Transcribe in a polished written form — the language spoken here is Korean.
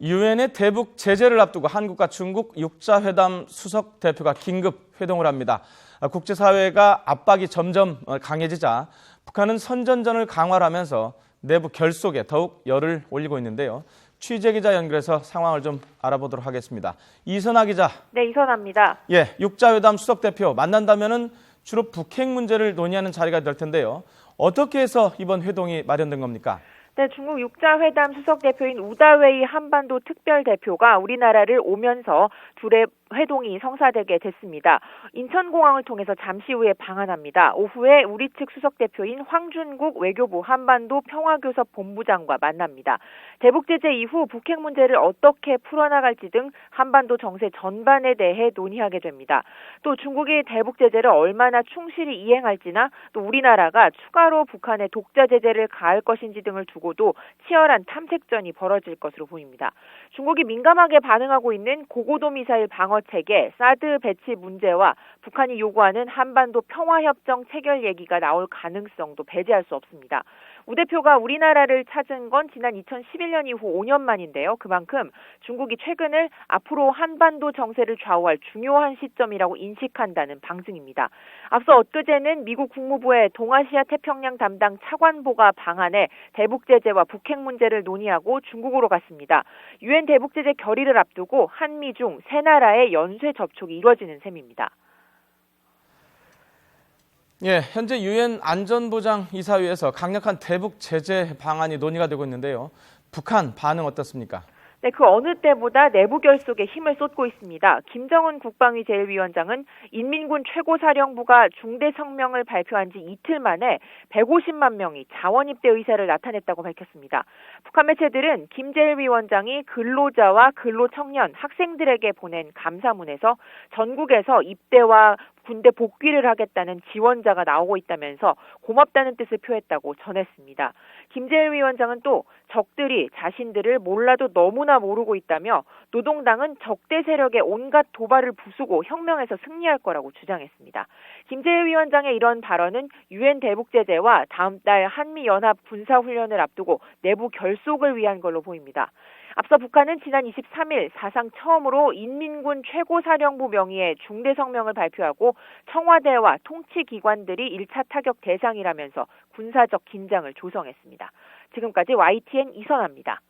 유엔의 대북 제재를 앞두고 한국과 중국 6자 회담 수석 대표가 긴급 회동을 합니다. 국제사회가 압박이 점점 강해지자 북한은 선전전을 강화하면서 내부 결속에 더욱 열을 올리고 있는데요. 취재 기자 연결해서 상황을 좀 알아보도록 하겠습니다. 이선아 기자. 네, 이선아입니다. 예, 6자 회담 수석 대표 만난다면은 주로 북핵 문제를 논의하는 자리가 될 텐데요. 어떻게 해서 이번 회동이 마련된 겁니까? 네, 중국 6자 회담 수석 대표인 우다웨이 한반도 특별 대표가 우리나라를 오면서 둘의 회동이 성사되게 됐습니다. 인천공항을 통해서 잠시 후에 방한합니다. 오후에 우리 측 수석 대표인 황준국 외교부 한반도 평화교섭 본부장과 만납니다. 대북 제재 이후 북핵 문제를 어떻게 풀어나갈지 등 한반도 정세 전반에 대해 논의하게 됩니다. 또 중국이 대북 제재를 얼마나 충실히 이행할지나 또 우리나라가 추가로 북한에 독자 제재를 가할 것인지 등을 두고도 치열한 탐색전이 벌어질 것으로 보입니다. 중국이 민감하게 반응하고 있는 고고도 미사일 방어 체계, 사드 배치 문제와 북한이 요구하는 한반도 평화협정 체결 얘기가 나올 가능성도 배제할 수 없습니다. 우 대표가 우리나라를 찾은 건 지난 2011년 이후 5년 만인데요. 그만큼 중국이 최근을 앞으로 한반도 정세를 좌우할 중요한 시점이라고 인식한다는 방증입니다. 앞서 엊그제는 미국 국무부의 동아시아 태평양 담당 차관보가 방한해 대북 제재와 북핵 문제를 논의하고 중국으로 갔습니다. 유엔 대북 제재 결의를 앞두고 한미 중 세 나라의 연쇄 접촉이 이루어지는 셈입니다. 예, 현재 유엔 안전보장이사회에서 강력한 대북 제재 방안이 논의가 되고 있는데요. 북한 반응 어떻습니까? 네, 그 어느 때보다 내부 결속에 힘을 쏟고 있습니다. 김정은 국방위 제1위원장은 인민군 최고사령부가 중대 성명을 발표한 지 이틀 만에 150만 명이 자원 입대 의사를 나타냈다고 밝혔습니다. 북한 매체들은 김 제1위원장이 근로자와 근로청년, 학생들에게 보낸 감사문에서 전국에서 입대와 군대 복귀를 하겠다는 지원자가 나오고 있다면서 고맙다는 뜻을 표했다고 전했습니다. 김재일 위원장은 또 적들이 자신들을 몰라도 너무나 모르고 있다며 노동당은 적대 세력의 온갖 도발을 부수고 혁명에서 승리할 거라고 주장했습니다. 김재일 위원장의 이런 발언은 유엔 대북 제재와 다음 달 한미연합 군사훈련을 앞두고 내부 결속을 위한 걸로 보입니다. 앞서 북한은 지난 23일 사상 처음으로 인민군 최고사령부 명의의 중대 성명을 발표하고 청와대와 통치기관들이 1차 타격 대상이라면서 군사적 긴장을 조성했습니다. 지금까지 YTN 이선아입니다.